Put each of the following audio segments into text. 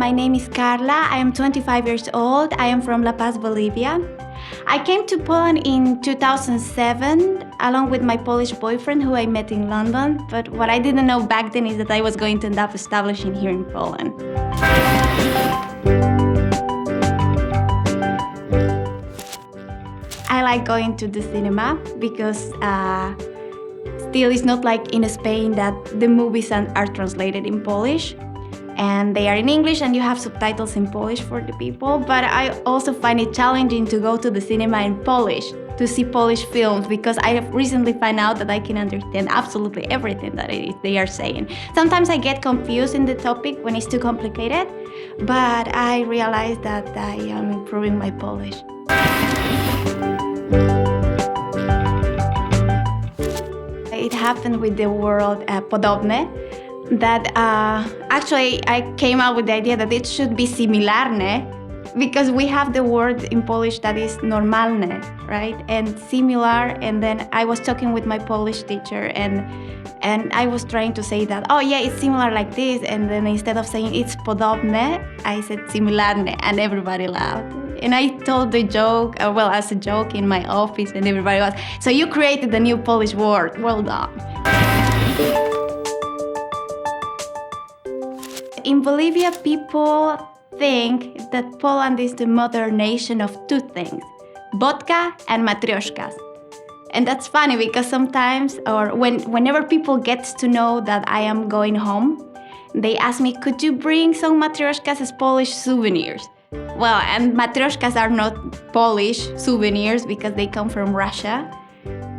my name is Carla. I am 25 years old. I am from La Paz, Bolivia. I came to Poland in 2007 along with my Polish boyfriend who I met in London. But what I didn't know back then is that I was going to end up establishing here in Poland. I like going to the cinema because still it's not like in Spain that the movies are translated in Polish. And they are in English and you have subtitles in Polish for the people. But I also find it challenging to go to the cinema in Polish, to see Polish films, because I have recently found out that I can understand absolutely everything that they are saying. Sometimes I get confused in the topic when it's too complicated, but I realize that I am improving my Polish. It happened with the word podobne, that actually I came up with the idea that it should be similarne, because we have the word in Polish that is normalne, right? And similar, and then I was talking with my Polish teacher and I was trying to say that, oh yeah, it's similar like this, and then instead of saying it's podobne, I said similarne, and everybody laughed. And I told the joke, as a joke in my office, and everybody was, so you created a new Polish word, well done. In Bolivia, people think that Poland is the mother nation of two things, vodka and matryoshkas. And that's funny because sometimes, or whenever people get to know that I am going home, they ask me, could you bring some matryoshkas as Polish souvenirs? Well, and matryoshkas are not Polish souvenirs because they come from Russia.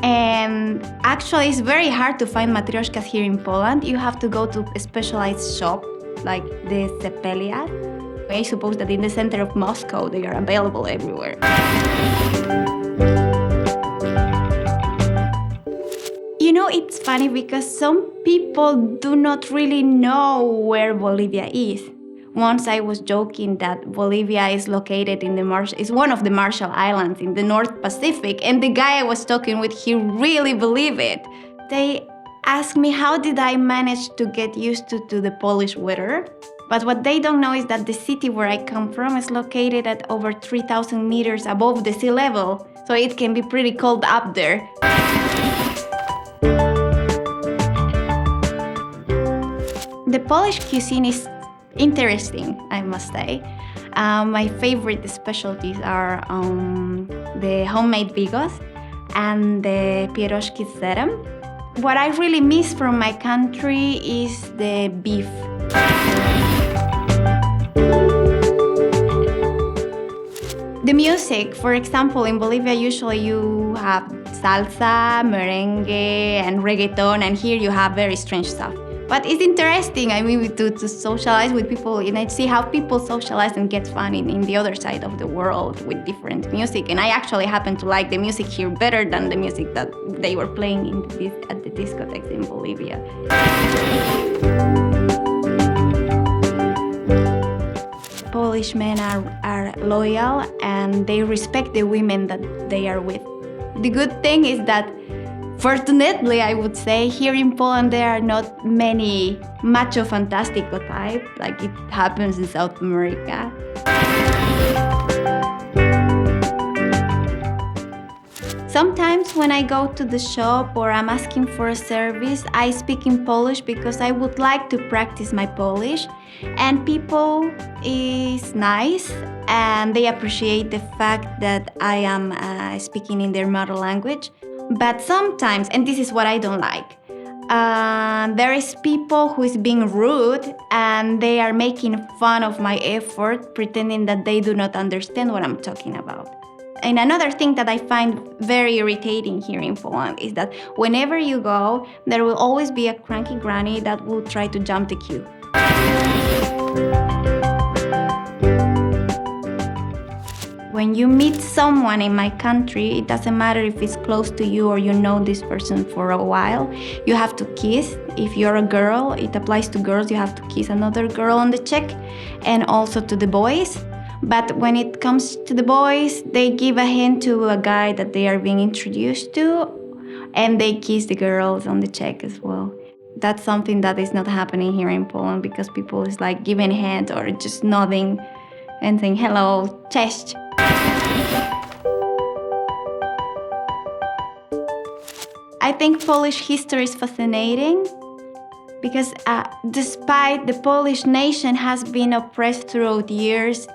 And actually, it's very hard to find matryoshkas here in Poland. You have to go to a specialized shop like the Cepelia. I suppose that in the center of Moscow, they are available everywhere. You know, it's funny because some people do not really know where Bolivia is. Once I was joking that Bolivia is located in is one of the Marshall Islands in the North Pacific, and the guy I was talking with, he really believed it. They asked me how did I manage to get used to the Polish weather. But what they don't know is that the city where I come from is located at over 3,000 meters above the sea level, so it can be pretty cold up there. The Polish cuisine is interesting, I must say. My favorite specialties are the homemade bigos and the pierogi z serem. What I really miss from my country is the beef. The music, for example, in Bolivia, usually you have salsa, merengue, and reggaeton, and here you have very strange stuff. But it's interesting, to socialize with people, and I see how people socialize and get fun in the other side of the world with different music. And I actually happen to like the music here better than the music that they were playing at the discotheques in Bolivia. Polish men are loyal and they respect the women that they are with. The good thing is that, fortunately, I would say, here in Poland there are not many macho fantastico type like it happens in South America. Sometimes when I go to the shop or I'm asking for a service, I speak in Polish because I would like to practice my Polish, and people is nice and they appreciate the fact that I am speaking in their mother language. But sometimes, and this is what I don't like, there is people who is being rude and they are making fun of my effort, pretending that they do not understand what I'm talking about. And another thing that I find very irritating here in Poland is that whenever you go, there will always be a cranky granny that will try to jump the queue. When you meet someone in my country, it doesn't matter if it's close to you or you know this person for a while, you have to kiss. If you're a girl, it applies to girls, you have to kiss another girl on the cheek, and also to the boys. But when it comes to the boys, they give a hint to a guy that they are being introduced to, and they kiss the girls on the cheek as well. that's something that is not happening here in Poland because people is like giving hands or just nodding and saying hello, cześć. I think Polish history is fascinating because despite the Polish nation has been oppressed throughout years,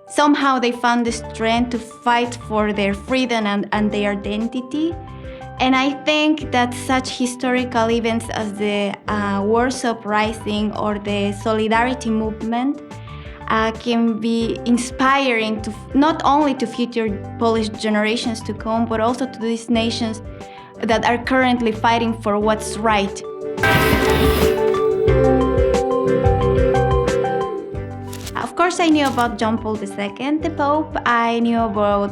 somehow they found the strength to fight for their freedom and their identity. And I think that such historical events as the Warsaw Uprising or the Solidarity Movement can be inspiring to not only to future Polish generations to come, but also to these nations that are currently fighting for what's right. Of course, I knew about John Paul II, the Pope. I knew about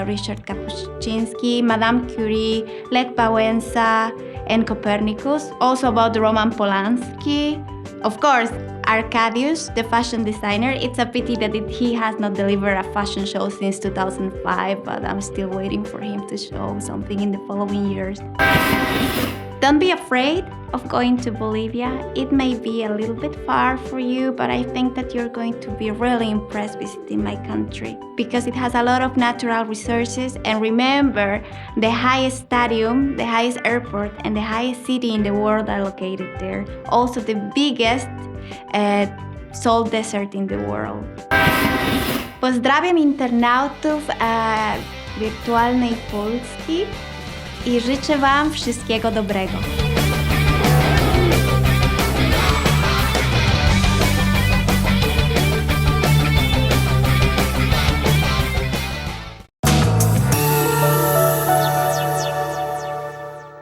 Richard Kapuscinski, Madame Curie, Lech Wałęsa, and Copernicus. Also about Roman Polanski. Of course, Arcadius, the fashion designer. It's a pity that he has not delivered a fashion show since 2005, but I'm still waiting for him to show something in the following years. Don't be afraid of going to Bolivia. It may be a little bit far for you, but I think that you're going to be really impressed visiting my country because it has a lot of natural resources. And remember, the highest stadium, the highest airport, and the highest city in the world are located there. Also the biggest salt desert in the world. Pozdrawiam internautów wirtualnej Polski i życzę Wam wszystkiego dobrego.